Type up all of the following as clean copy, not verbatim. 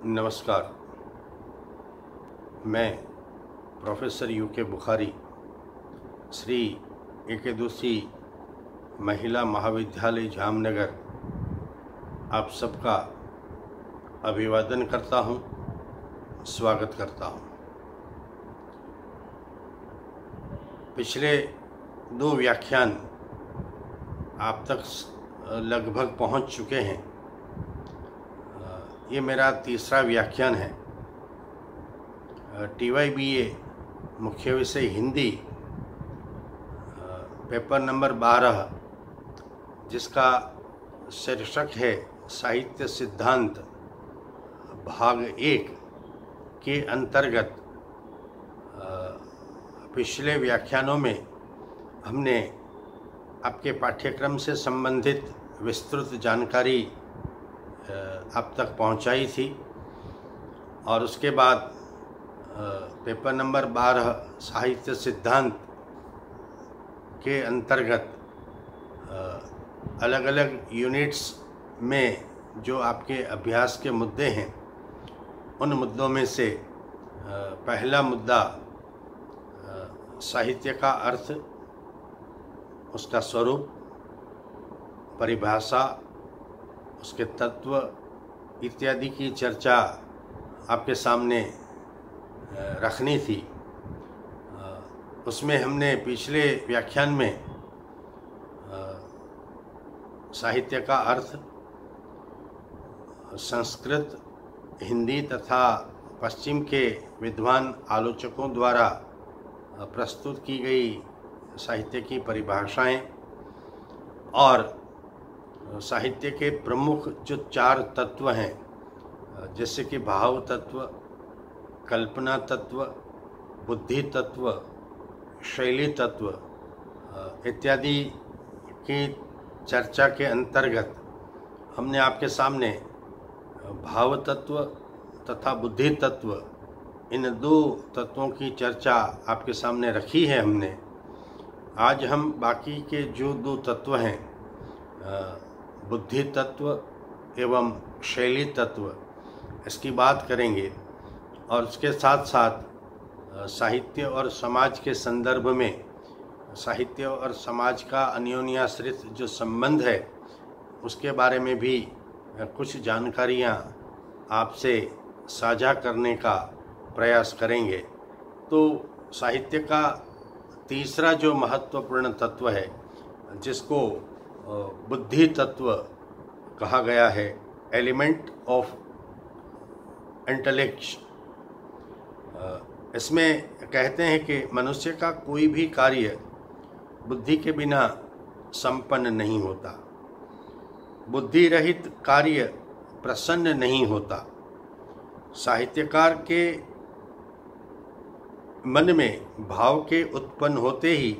नमस्कार। मैं professor UK Bukhari Shri Ekadashi महिला महाविद्यालय जामनगर आप सबका अभिवादन करता हूं, स्वागत करता हूं। पिछले 2 व्याख्यान आप तक लगभग पहुंच चुके हैं। ये मेरा तीसरा व्याख्यान है। TYBA मुख्य विषय हिंदी, पेपर नंबर 12, जिसका शीर्षक है साहित्य सिद्धांत भाग 1 के अंतर्गत पिछले व्याख्यानों में हमने आपके पाठ्यक्रम से संबंधित विस्तृत जानकारी आप तक पहुंचाई थी और उसके बाद पेपर नंबर 12 साहित्य सिद्धांत के अंतर्गत अलग अलग यूनिट्स में जो आपके अभ्यास के मुद्दे हैं, उन मुद्दों में से पहला मुद्दा साहित्य का अर्थ, उसका स्वरूप, परिभाषा, उसके तत्व इत्यादि की चर्चा आपके सामने रखनी थी। उसमें हमने पिछले व्याख्यान में साहित्य का अर्थ संस्कृत, हिंदी तथा पश्चिम के विद्वान आलोचकों द्वारा प्रस्तुत की गई साहित्य की परिभाषाएं और साहित्य के प्रमुख जो 4 तत्व हैं, जैसे कि भाव तत्व, कल्पना तत्व, बुद्धि तत्व, शैली तत्व इत्यादि की चर्चा के अंतर्गत हमने आपके सामने भाव तत्व तथा बुद्धि तत्व, इन 2 तत्वों की चर्चा आपके सामने रखी है हमने। आज हम बाकी के जो 2 तत्व हैं, बुद्धि तत्व एवं शैली तत्व, इसकी बात करेंगे और उसके साथ साथ साहित्य और समाज के संदर्भ में साहित्य और समाज का अन्योन्याश्रित जो संबंध है, उसके बारे में भी कुछ जानकारियाँ आपसे साझा करने का प्रयास करेंगे। तो साहित्य का तीसरा जो महत्वपूर्ण तत्व है, जिसको बुद्धि तत्व कहा गया है, एलिमेंट ऑफ इंटेलेक्ट, इसमें कहते हैं कि मनुष्य का कोई भी कार्य बुद्धि के बिना संपन्न नहीं होता। बुद्धि रहित कार्य प्रसन्न नहीं होता। साहित्यकार के मन में भाव के उत्पन्न होते ही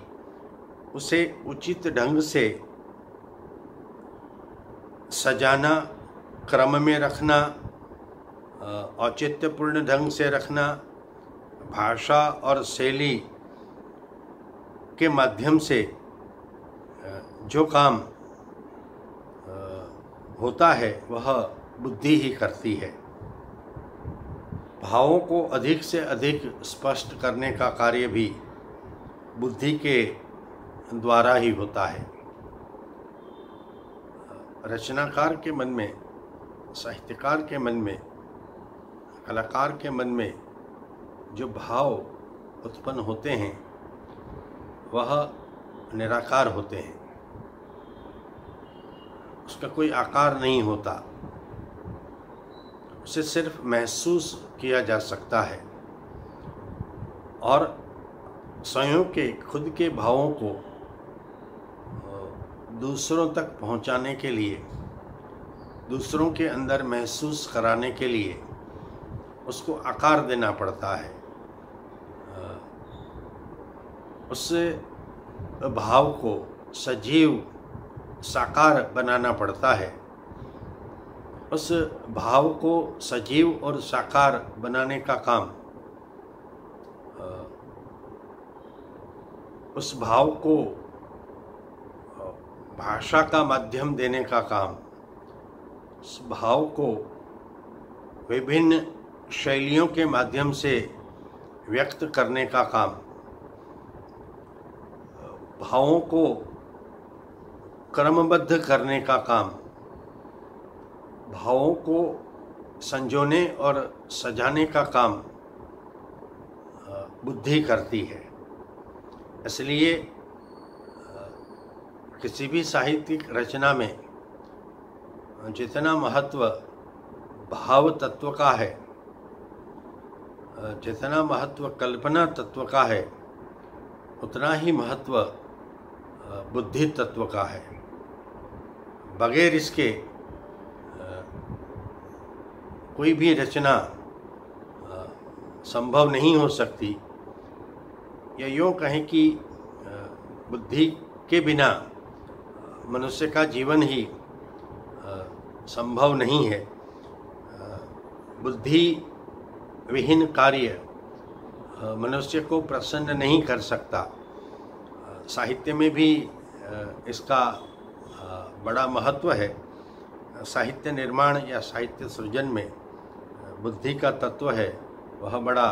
उसे उचित ढंग से सजाना, क्रम में रखना, औचित्यपूर्ण ढंग से रखना, भाषा और शैली के माध्यम से जो काम होता है वह बुद्धि ही करती है। भावों को अधिक से अधिक स्पष्ट करने का कार्य भी बुद्धि के द्वारा ही होता है। रचनाकार के मन में, साहित्यकार के मन में, कलाकार के मन में जो भाव उत्पन्न होते हैं वह निराकार होते हैं। उसका कोई आकार नहीं होता, उसे सिर्फ महसूस किया जा सकता है और स्वयं के खुद के भावों को दूसरों तक पहुंचाने के लिए, दूसरों के अंदर महसूस कराने के लिए उसको आकार देना पड़ता है। उस भाव को सजीव साकार बनाना पड़ता है। उस भाव को सजीव और साकार बनाने का काम, उस भाव को भाषा का माध्यम देने का काम, उस भाव को विभिन्न शैलियों के माध्यम से व्यक्त करने का काम, भावों को क्रमबद्ध करने का काम, भावों को संजोने और सजाने का काम बुद्धि करती है। इसलिए किसी भी साहित्यिक रचना में जितना महत्व भाव तत्व का है, जितना महत्व कल्पना तत्व का है, उतना ही महत्व बुद्धि तत्व का है। बगैर इसके कोई भी रचना संभव नहीं हो सकती, या यूँ कहें कि बुद्धि के बिना मनुष्य का जीवन ही संभव नहीं है। बुद्धि विहीन कार्य मनुष्य को प्रसन्न नहीं कर सकता। साहित्य में भी इसका बड़ा महत्व है। साहित्य निर्माण या साहित्य सृजन में बुद्धि का तत्व है, वह बड़ा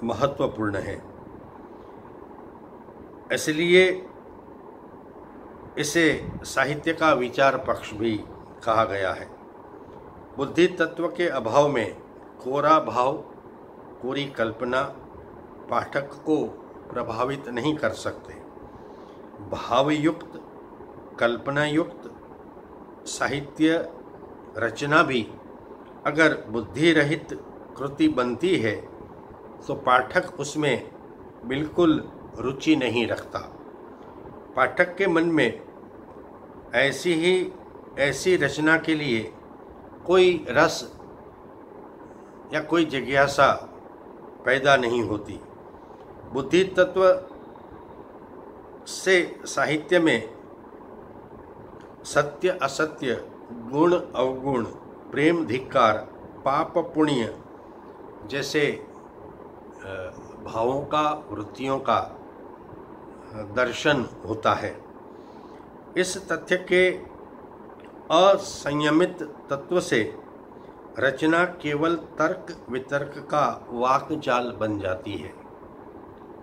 महत्वपूर्ण है। इसलिए इसे साहित्य का विचार पक्ष भी कहा गया है। बुद्धि तत्व के अभाव में कोरा भाव, कोरी कल्पना पाठक को प्रभावित नहीं कर सकते। भावयुक्त, कल्पनायुक्त साहित्य रचना भी अगर बुद्धि रहित कृति बनती है तो पाठक उसमें बिल्कुल रुचि नहीं रखता। पाठक के मन में ऐसी रचना के लिए कोई रस या कोई जिज्ञासा पैदा नहीं होती। बुद्धि तत्व से साहित्य में सत्य असत्य, गुण अवगुण, प्रेम धिक्कार, पाप पुण्य जैसे भावों का, वृत्तियों का दर्शन होता है। इस तथ्य के असंयमित तत्व से रचना केवल तर्क वितर्क का वाकजाल बन जाती है।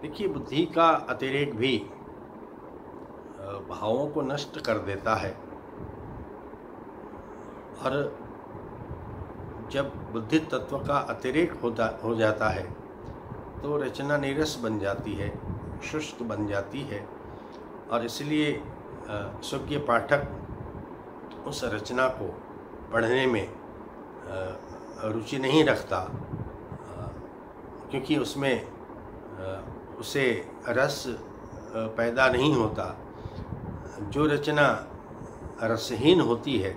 देखिए, बुद्धि का अतिरेक भी भावों को नष्ट कर देता है, और जब बुद्धि तत्व का अतिरेक हो जाता है तो रचना नीरस बन जाती है, शुष्क बन जाती है, और इसलिए सुज्ञ पाठक उस रचना को पढ़ने में रुचि नहीं रखता, क्योंकि उसमें उसे रस पैदा नहीं होता। जो रचना रसहीन होती है,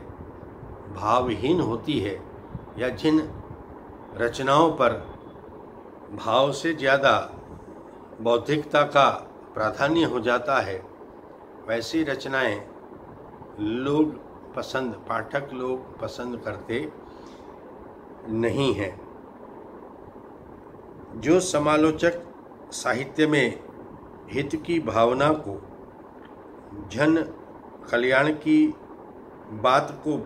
भावहीन होती है, या जिन रचनाओं पर भाव से ज़्यादा बौद्धिकता का प्राधान्य हो जाता है, वैसी रचनाएं पाठक लोग पसंद करते नहीं हैं। जो समालोचक साहित्य में हित की भावना को, जन कल्याण की बात को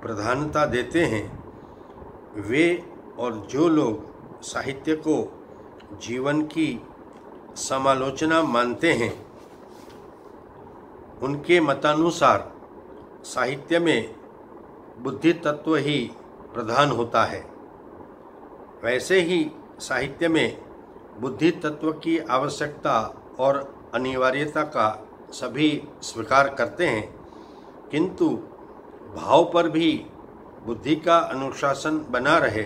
प्रधानता देते हैं, वे और जो लोग साहित्य को जीवन की समालोचना मानते हैं, उनके मतानुसार साहित्य में बुद्धि तत्व ही प्रधान होता है। वैसे ही साहित्य में बुद्धि तत्व की आवश्यकता और अनिवार्यता का सभी स्वीकार करते हैं, किंतु भाव पर भी बुद्धि का अनुशासन बना रहे,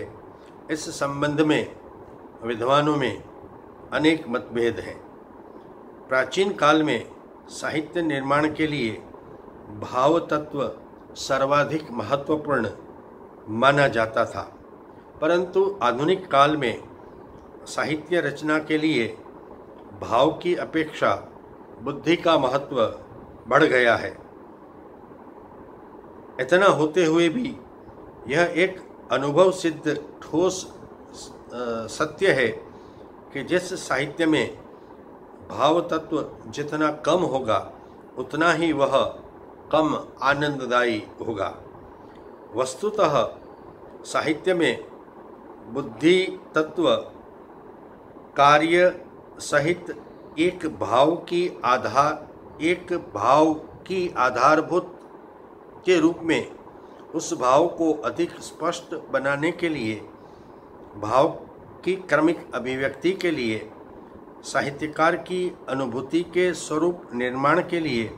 इस संबंध में विद्वानों में अनेक मतभेद हैं। प्राचीन काल में साहित्य निर्माण के लिए भाव तत्व सर्वाधिक महत्वपूर्ण माना जाता था, परंतु आधुनिक काल में साहित्य रचना के लिए भाव की अपेक्षा बुद्धि का महत्व बढ़ गया है। इतना होते हुए भी यह एक अनुभव सिद्ध ठोस सत्य है कि जिस साहित्य में भाव तत्व जितना कम होगा, उतना ही वह कम आनंददायी होगा। वस्तुतः साहित्य में बुद्धि तत्व कार्य सहित एक भाव की आधारभूत के रूप में उस भाव को अधिक स्पष्ट बनाने के लिए, भाव की क्रमिक अभिव्यक्ति के लिए, साहित्यकार की अनुभूति के स्वरूप निर्माण के लिए,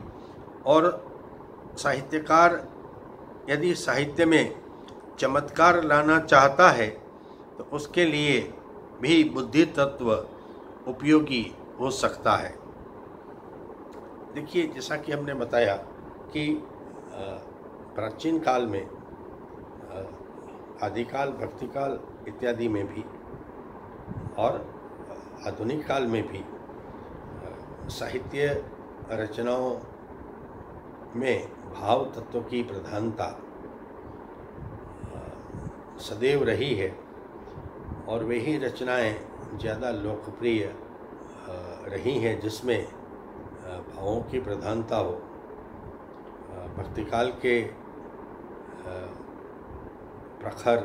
और साहित्यकार यदि साहित्य में चमत्कार लाना चाहता है तो उसके लिए भी बुद्धि तत्व उपयोगी हो सकता है। देखिए, जैसा कि हमने बताया कि प्राचीन काल में, आदिकाल, भक्तिकाल इत्यादि में भी और आधुनिक काल में भी साहित्य रचनाओं में भाव तत्व की प्रधानता सदैव रही है और वही रचनाएं ज़्यादा लोकप्रिय रही हैं जिसमें भावों की प्रधानता हो। भक्तिकाल के प्रखर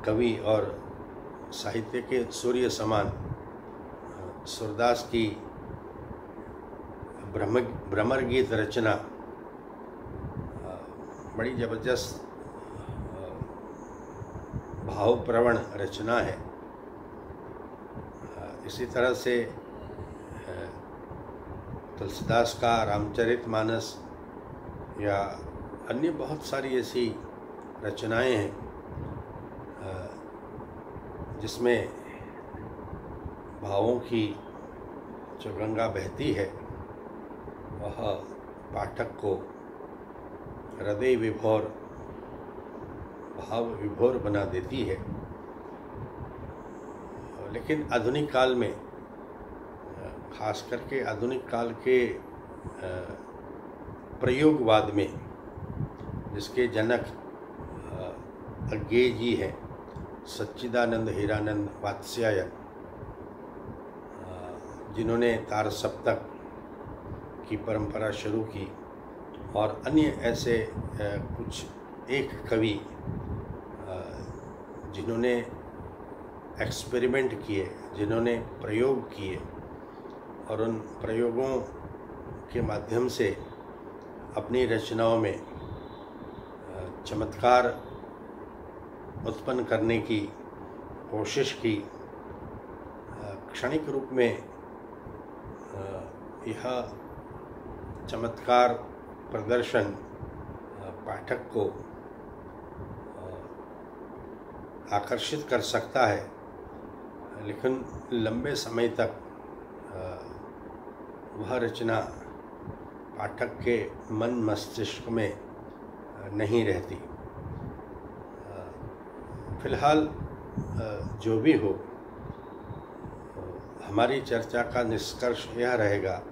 कवि और साहित्य के सूर्य समान सूरदास की भ्रमर गीत रचना बड़ी जबरदस्त भावप्रवण रचना है। इसी तरह से तुलसीदास का रामचरितमानस या अन्य बहुत सारी ऐसी रचनाएं हैं जिसमें भावों की जो गंगा बहती है वह पाठक को हृदय विभोर, भाव विभोर बना देती है। लेकिन आधुनिक काल में, खास करके आधुनिक काल के प्रयोगवाद में, जिसके जनक अज्ञेय जी हैं, सच्चिदानंद हीरानंद वात्स्यायन, जिन्होंने तार सप्तक की परंपरा शुरू की, और अन्य ऐसे कुछ एक कवि जिन्होंने एक्सपेरिमेंट किए, जिन्होंने प्रयोग किए और उन प्रयोगों के माध्यम से अपनी रचनाओं में चमत्कार उत्पन्न करने की कोशिश की। क्षणिक रूप में यह चमत्कार प्रदर्शन पाठक को आकर्षित कर सकता है, लेकिन लंबे समय तक वह रचना पाठक के मन मस्तिष्क में नहीं रहती। फिलहाल जो भी हो, हमारी चर्चा का निष्कर्ष यह रहेगा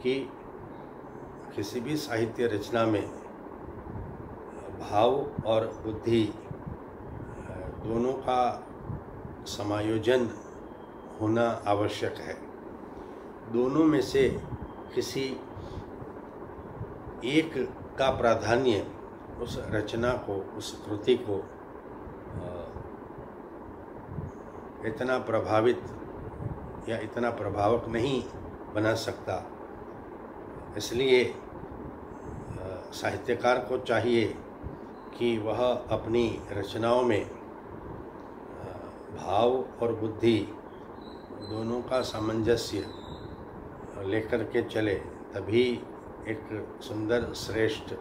कि किसी भी साहित्य रचना में भाव और बुद्धि दोनों का समायोजन होना आवश्यक है। दोनों में से किसी एक का प्राधान्य उस रचना को, उस कृति को इतना प्रभावित या इतना प्रभावक नहीं बना सकता। इसलिए साहित्यकार को चाहिए कि वह अपनी रचनाओं में भाव और बुद्धि दोनों का सामंजस्य लेकर के चले, तभी एक सुंदर, श्रेष्ठ,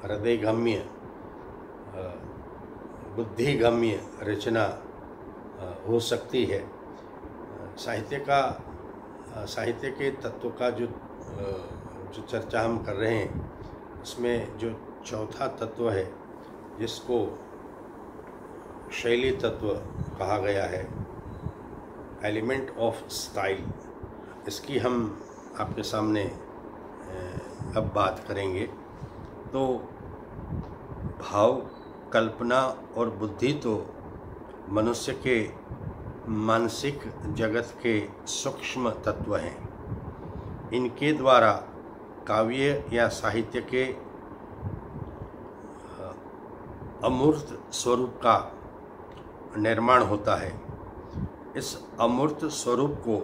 हृदयगम्य, बुद्धिगम्य रचना हो सकती है। साहित्य के तत्व का जो चर्चा हम कर रहे हैं, उसमें जो चौथा तत्व है जिसको शैली तत्व कहा गया है, एलिमेंट ऑफ स्टाइल, इसकी हम आपके सामने अब बात करेंगे। तो भाव, कल्पना और बुद्धि तो मनुष्य के मानसिक जगत के सूक्ष्म तत्व हैं। इनके द्वारा काव्य या साहित्य के अमूर्त स्वरूप का निर्माण होता है। इस अमूर्त स्वरूप को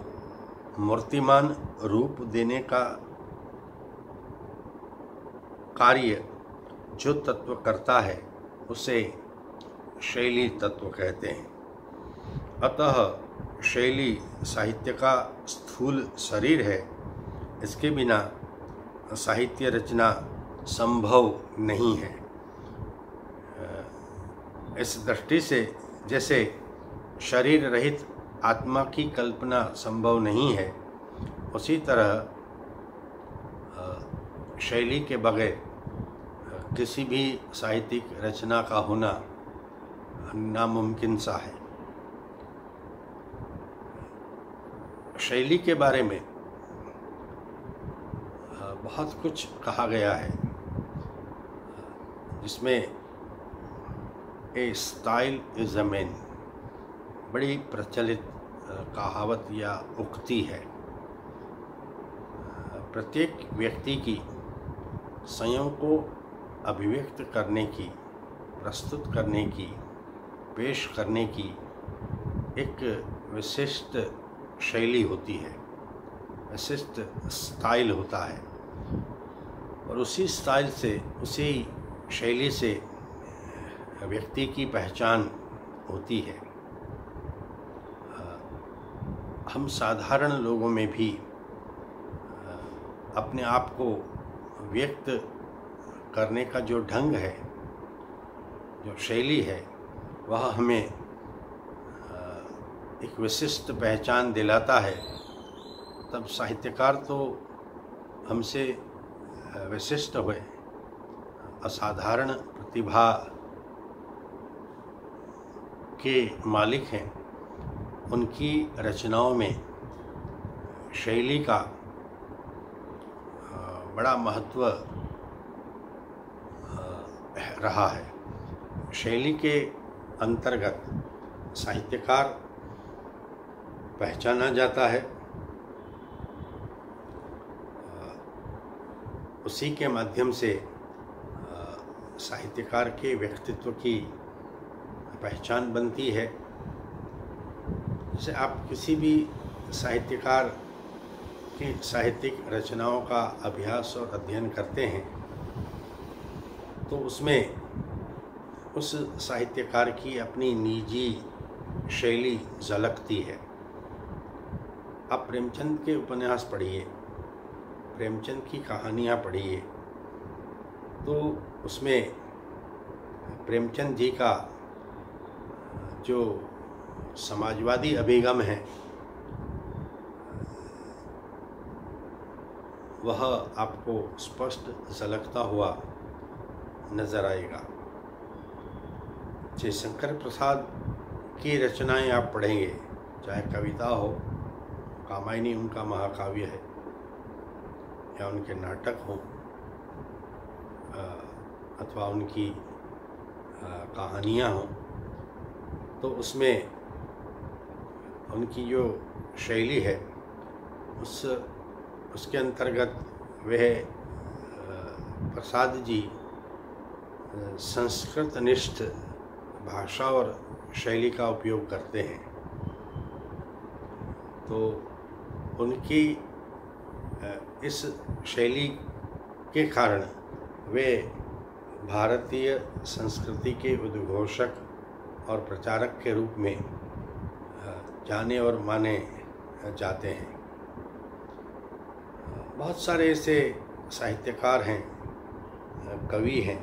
मूर्तिमान रूप देने का कार्य जो तत्व करता है उसे शैली तत्व कहते हैं। अतः शैली साहित्य का स्थूल शरीर है। इसके बिना साहित्य रचना संभव नहीं है। इस दृष्टि से जैसे शरीर रहित आत्मा की कल्पना संभव नहीं है, उसी तरह शैली के बगैर किसी भी साहित्यिक रचना का होना नामुमकिन सा है। शैली के बारे में बहुत कुछ कहा गया है, जिसमें ए स्टाइल इज़ अ मैन बड़ी प्रचलित कहावत या उक्ति है। प्रत्येक व्यक्ति की स्वयं को अभिव्यक्त करने की, प्रस्तुत करने की, पेश करने की एक विशिष्ट शैली होती है, विशिष्ट स्टाइल होता है। और उसी स्टाइल से, उसी शैली से व्यक्ति की पहचान होती है। हम साधारण लोगों में भी अपने आप को व्यक्त करने का जो ढंग है, जो शैली है, वह हमें एक विशिष्ट पहचान दिलाता है। तब साहित्यकार तो हमसे विशिष्ट हुए, असाधारण प्रतिभा के मालिक हैं। उनकी रचनाओं में शैली का बड़ा महत्व रहा है। शैली के अंतर्गत साहित्यकार पहचाना जाता है। उसी के माध्यम से साहित्यकार के व्यक्तित्व की पहचान बनती है। जैसे आप किसी भी साहित्यकार की साहित्यिक रचनाओं का अभ्यास और अध्ययन करते हैं तो उसमें उस साहित्यकार की अपनी निजी शैली झलकती है। आप प्रेमचंद के उपन्यास पढ़िए, प्रेमचंद की कहानियाँ पढ़िए, तो उसमें प्रेमचंद जी का जो समाजवादी अभिगम है वह आपको स्पष्ट झलकता हुआ नज़र आएगा। जयशंकर प्रसाद की रचनाएं आप पढ़ेंगे, चाहे कविता हो, कामायनी उनका महाकाव्य है, या उनके नाटक हो अथवा उनकी कहानियाँ हों, तो उसमें उनकी जो शैली है उसके अंतर्गत वह प्रसाद जी संस्कृतनिष्ठ भाषा और शैली का उपयोग करते हैं। तो उनकी इस शैली के कारण वे भारतीय संस्कृति के उद्घोषक और प्रचारक के रूप में जाने और माने जाते हैं। बहुत सारे ऐसे साहित्यकार हैं, कवि हैं,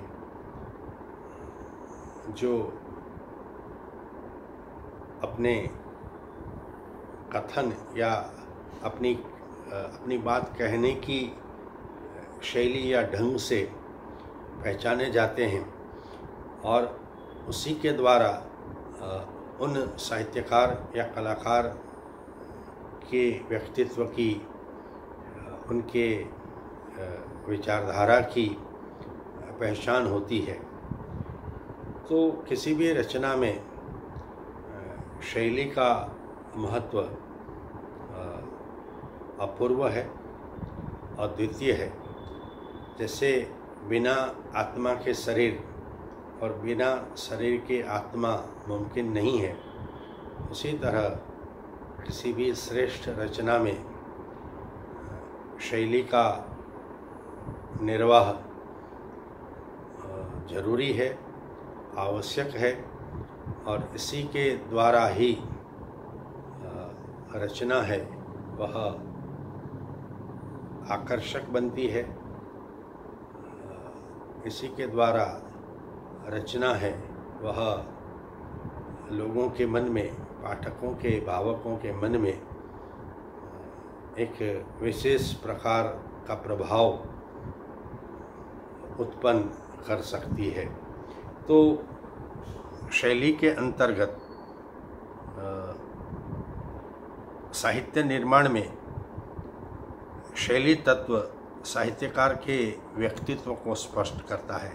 जो अपने कथन या अपनी बात कहने की शैली या ढंग से पहचाने जाते हैं और उसी के द्वारा उन साहित्यकार या कलाकार के व्यक्तित्व की, उनके विचारधारा की पहचान होती है। तो किसी भी रचना में शैली का महत्व अपूर्व है, अद्वितीय है। जैसे बिना आत्मा के शरीर और बिना शरीर के आत्मा मुमकिन नहीं है, उसी तरह किसी भी श्रेष्ठ रचना में शैली का निर्वाह जरूरी है, आवश्यक है, और इसी के द्वारा ही रचना है वह आकर्षक बनती है। इसी के द्वारा रचना है वह लोगों के मन में, पाठकों के, भावकों के मन में एक विशेष प्रकार का प्रभाव उत्पन्न कर सकती है। तो शैली के अंतर्गत साहित्य निर्माण में शैली तत्व साहित्यकार के व्यक्तित्व को स्पष्ट करता है।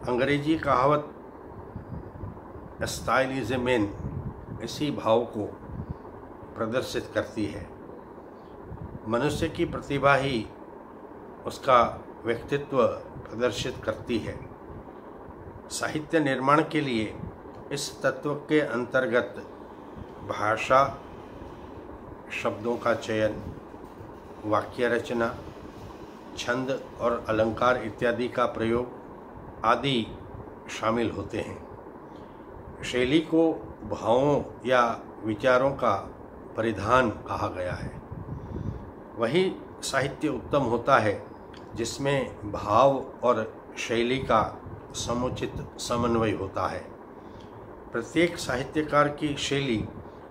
अंग्रेजी कहावत स्टाइल इज ए मैन इसी भाव को प्रदर्शित करती है। मनुष्य की प्रतिभा ही उसका व्यक्तित्व प्रदर्शित करती है। साहित्य निर्माण के लिए इस तत्व के अंतर्गत भाषा, शब्दों का चयन, वाक्य रचना, छंद और अलंकार इत्यादि का प्रयोग आदि शामिल होते हैं। शैली को भावों या विचारों का परिधान कहा गया है। वही साहित्य उत्तम होता है जिसमें भाव और शैली का समुचित समन्वय होता है। प्रत्येक साहित्यकार की शैली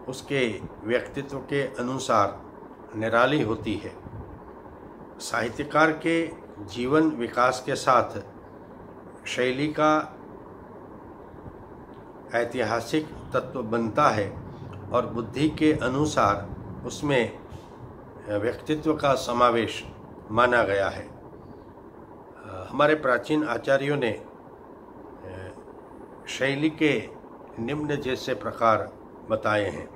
उसके व्यक्तित्व के अनुसार निराली होती है। साहित्यकार के जीवन विकास के साथ शैली का ऐतिहासिक तत्व बनता है और बुद्धि के अनुसार उसमें व्यक्तित्व का समावेश माना गया है। हमारे प्राचीन आचार्यों ने शैली के निम्न जैसे प्रकार बताए हैं।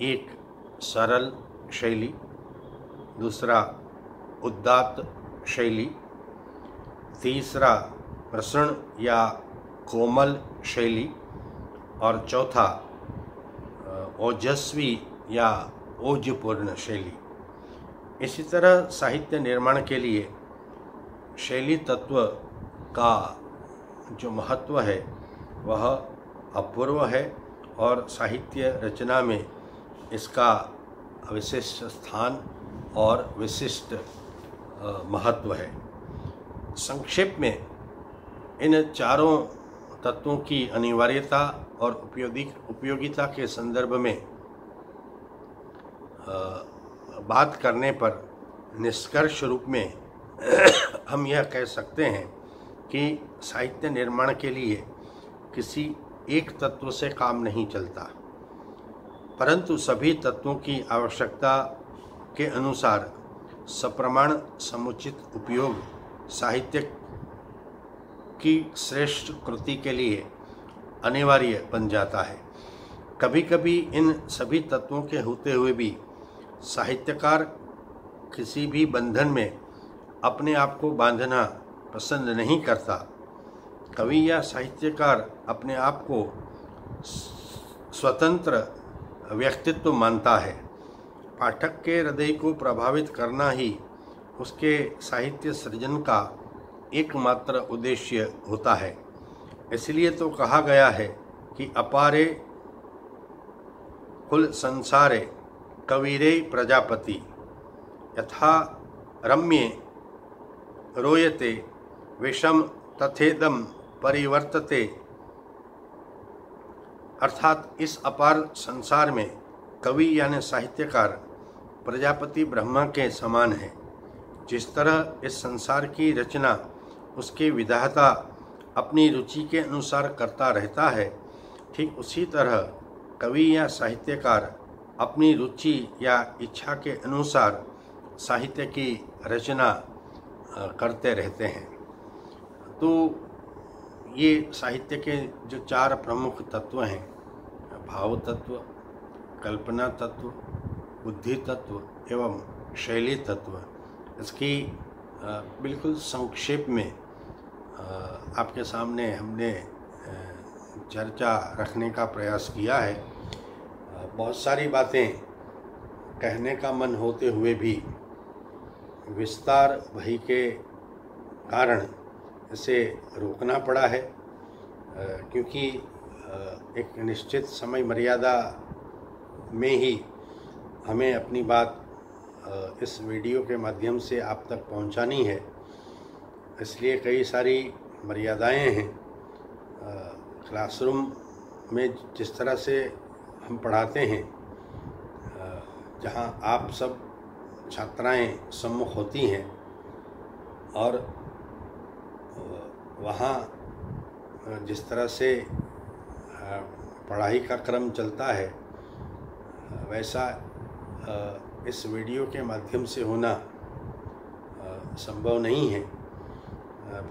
एक, सरल शैली। दूसरा, उदात्त शैली। तीसरा, प्रसन्न या कोमल शैली। और चौथा, ओजस्वी या ओजपूर्ण शैली। इसी तरह साहित्य निर्माण के लिए शैली तत्व का जो महत्व है वह अपूर्व है और साहित्य रचना में इसका विशिष्ट स्थान और विशिष्ट महत्व है। संक्षेप में इन चारों तत्वों की अनिवार्यता और उपयोगिता के संदर्भ में बात करने पर निष्कर्ष रूप में हम यह कह सकते हैं कि साहित्य निर्माण के लिए किसी एक तत्व से काम नहीं चलता, परंतु सभी तत्वों की आवश्यकता के अनुसार सप्रमाण समुचित उपयोग साहित्य की श्रेष्ठ कृति के लिए अनिवार्य बन जाता है। कभी कभी इन सभी तत्वों के होते हुए भी साहित्यकार किसी भी बंधन में अपने आप को बांधना पसंद नहीं करता। कवि या साहित्यकार अपने आप को स्वतंत्र व्यक्तित्व मानता है। पाठक के हृदय को प्रभावित करना ही उसके साहित्य सृजन का एकमात्र उद्देश्य होता है। इसलिए तो कहा गया है कि अपारे कुल संसारे कवीरे प्रजापति यथा रम्ये रोयते विषम तथेदम परिवर्तते। अर्थात इस अपार संसार में कवि यानी साहित्यकार प्रजापति ब्रह्मा के समान है। जिस तरह इस संसार की रचना उसके विधाता अपनी रुचि के अनुसार करता रहता है, ठीक उसी तरह कवि या साहित्यकार अपनी रुचि या इच्छा के अनुसार साहित्य की रचना करते रहते हैं। तो ये साहित्य के जो चार प्रमुख तत्व हैं, भाव तत्व, कल्पना तत्व, बुद्धि तत्व एवं शैली तत्व, इसकी बिल्कुल संक्षेप में आपके सामने हमने चर्चा रखने का प्रयास किया है। बहुत सारी बातें कहने का मन होते हुए भी विस्तार भय के कारण इसे रोकना पड़ा है, क्योंकि एक निश्चित समय मर्यादा में ही हमें अपनी बात इस वीडियो के माध्यम से आप तक पहुंचानी है। इसलिए कई सारी मर्यादाएं हैं। क्लासरूम में जिस तरह से हम पढ़ाते हैं, जहां आप सब छात्राएं सम्मुख होती हैं और वहाँ जिस तरह से पढ़ाई का क्रम चलता है, वैसा इस वीडियो के माध्यम से होना संभव नहीं है।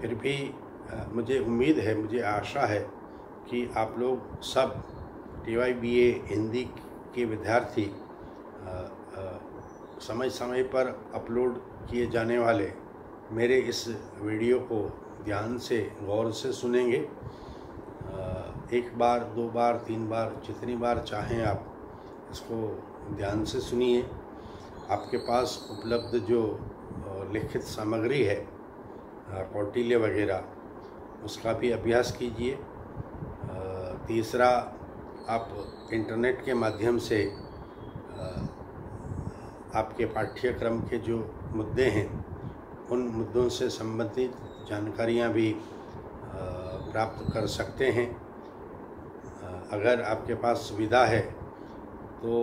फिर भी मुझे उम्मीद है, मुझे आशा है कि आप लोग सब TYBA हिंदी के विद्यार्थी समय समय पर अपलोड किए जाने वाले मेरे इस वीडियो को ध्यान से गौर से सुनेंगे। एक बार, दो बार, तीन बार, जितनी बार चाहें आप इसको ध्यान से सुनिए। आपके पास उपलब्ध जो लिखित सामग्री है, कौटिल्य वगैरह, उसका भी अभ्यास कीजिए। तीसरा, आप इंटरनेट के माध्यम से आपके पाठ्यक्रम के जो मुद्दे हैं, उन मुद्दों से संबंधित जानकारियां भी प्राप्त कर सकते हैं। अगर आपके पास सुविधा है तो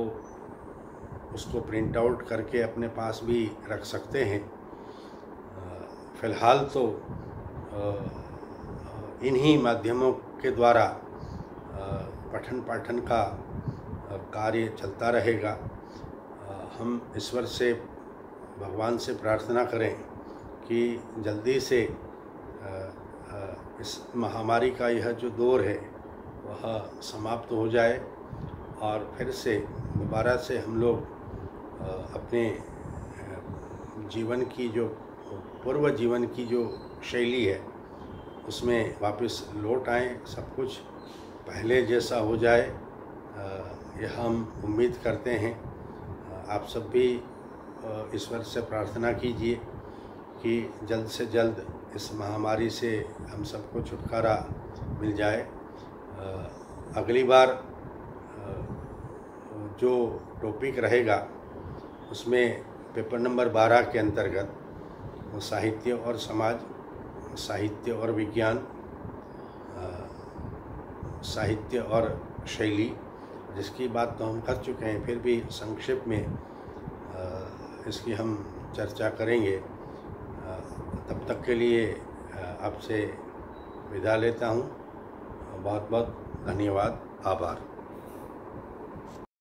उसको प्रिंट आउट करके अपने पास भी रख सकते हैं। फ़िलहाल तो इन्हीं माध्यमों के द्वारा पठन पाठन का कार्य चलता रहेगा। हम ईश्वर से, भगवान से प्रार्थना करें कि जल्दी से इस महामारी का यह जो दौर है वह समाप्त हो जाए और फिर से दोबारा से हम लोग अपने जीवन की जो पूर्व जीवन की जो शैली है उसमें वापस लौट आएँ, सब कुछ पहले जैसा हो जाए, यह हम उम्मीद करते हैं। आप सब भी ईश्वर से प्रार्थना कीजिए कि जल्द से जल्द इस महामारी से हम सबको छुटकारा मिल जाए। अगली बार जो टॉपिक रहेगा उसमें पेपर नंबर 12 के अंतर्गत साहित्य और समाज, साहित्य और विज्ञान, साहित्य और शैली, जिसकी बात तो हम कर चुके हैं, फिर भी संक्षेप में इसकी हम चर्चा करेंगे। तब तक के लिए आपसे विदा लेता हूँ। बहुत बहुत धन्यवाद, आभार।